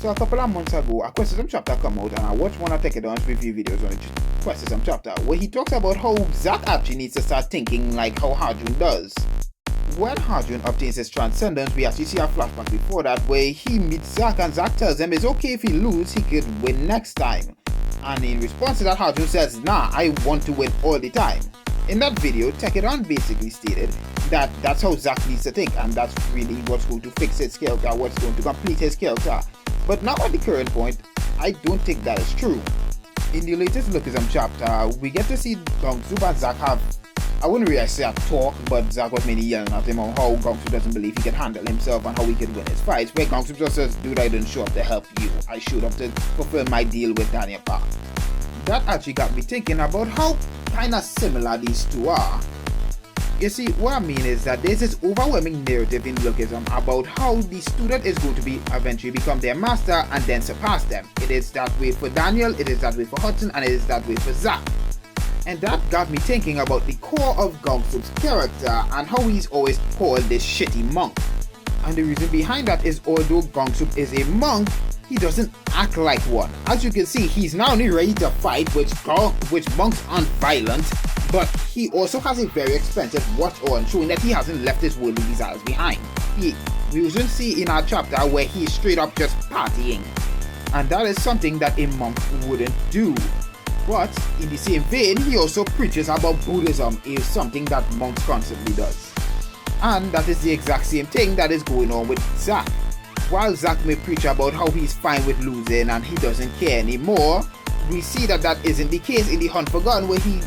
So a couple of months ago, a Lookism chapter come out, and I watched one of Tekadon's review videos on the Lookism chapter, where he talks about how Zack actually needs to start thinking like how Harjun does. When Harjun obtains his transcendence, we actually see a flashback before that where he meets Zack, and Zack tells him it's okay if he loses, he could win next time. And in response to that, Harjun says, nah, I want to win all the time. In that video, Tekadon basically stated that that's how Zack needs to think, and that's really what's going to fix his character, what's going to complete his character. But now at the current point, I don't think that is true. In the latest Lookism chapter, we get to see Gongsup and Zack have, I wouldn't really say a talk, but Zack was mainly yelling at him on how Gongsup doesn't believe he can handle himself and how he can win his fights, where Gongsup just says, dude, I didn't show up to help you, I showed up to fulfill my deal with Daniel Park. That actually got me thinking about how kinda similar these two are. You see, what I mean is that there's this overwhelming narrative in Lookism about how the student is going to eventually become their master and then surpass them. It is that way for Daniel, it is that way for Hudson, and it is that way for Zack. And that got me thinking about the core of Gongsup's character and how he's always called this shitty monk. And the reason behind that is although Gongsup is a monk, he doesn't act like one. As you can see, he's not only ready to fight, which monks aren't violent, but he also has a very expensive watch on, showing that he hasn't left his worldly desires behind. We usually see in our chapter where he's straight up just partying. And that is something that a monk wouldn't do. But in the same vein, he also preaches about Buddhism, is something that monks constantly does. And that is the exact same thing that is going on with Zack. While Zack may preach about how he's fine with losing and he doesn't care anymore, we see that that isn't the case in the Hunt for Gun, where he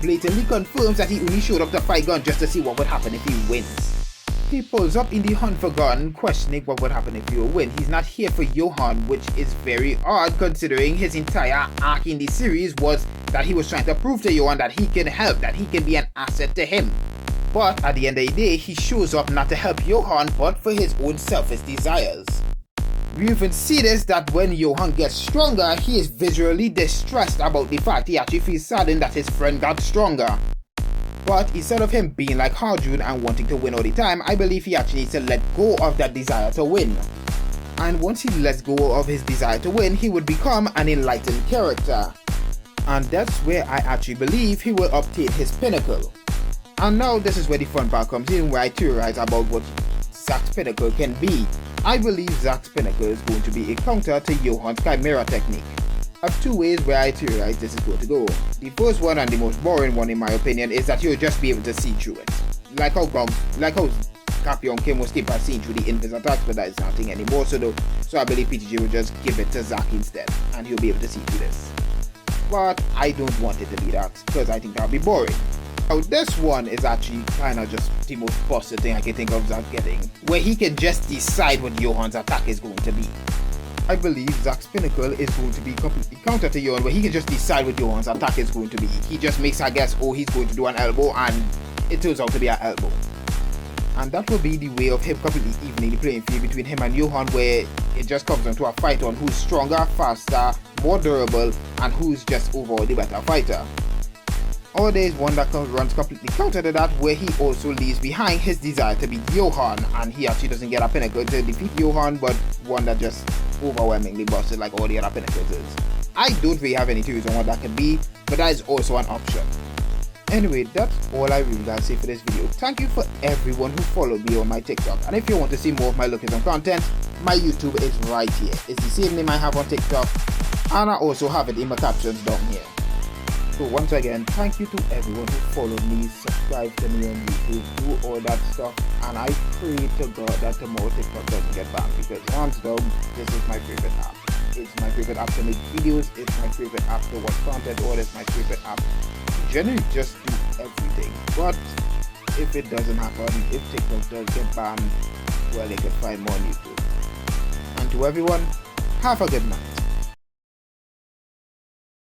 blatantly confirms that he only showed up to fight Gun just to see what would happen if he wins. He pulls up in the Hunt for Gun questioning what would happen if he win. He's not here for Johan, which is very odd considering his entire arc in the series was that he was trying to prove to Johan that he can help, that he can be an asset to him. But at the end of the day, he shows up not to help Johan, but for his own selfish desires. We even see this that when Johan gets stronger, he is visually distressed about the fact he actually feels saddened that his friend got stronger. But instead of him being like Harjun and wanting to win all the time, I believe he actually needs to let go of that desire to win. And once he lets go of his desire to win, he would become an enlightened character. And that's where I actually believe he will obtain his pinnacle. And now this is where the fun part comes in, where I theorize about what Zack's pinnacle can be. I believe Zack's pinnacle is going to be a counter to Johan's Chimera technique. I have two ways where I theorize this is going to go. The first one, and the most boring one in my opinion, is that he'll just be able to see through it. Like how Capion Kim was kept by seeing through the invis attacks, but that is nothing anymore, so I believe PTG will just give it to Zack instead, and he'll be able to see through this. But I don't want it to be that, because I think that would be boring. Now this one is actually kind of just the most busted thing I can think of Zack getting, where he can just decide what Johan's attack is going to be. I believe Zack's pinnacle is going to be completely counter to Johan, where he can just decide what Johan's attack is going to be. He just makes a guess, oh, he's going to do an elbow, and it turns out to be an elbow. And that will be the way of him completely evening the playing field between him and Johan, where it just comes down to a fight on who's stronger, faster, more durable, and who's just overall the better fighter. Or there is one that runs completely counter to that, where he also leaves behind his desire to beat Johan, and he actually doesn't get a pinnacle to defeat Johan, but one that just overwhelmingly busted like all the other pinnacles is. I don't really have any theories on what that could be, but that is also an option. Anyway, that's all I really got to say for this video. Thank you for everyone who followed me on my TikTok, and if you want to see more of my Lookism content, my YouTube is right here. It's the same name I have on TikTok, and I also have it in my captions down here. So once again, thank you to everyone who followed me, subscribe to me on YouTube, do all that stuff, and I pray to God that tomorrow TikTok doesn't get banned, because hands down, this is my favorite app. It's my favorite app to make videos, it's my favorite app to watch content, or it's my favorite app to generally just do everything. But if it doesn't happen, if TikTok does get banned, well, they can find more on YouTube. And to everyone, have a good night.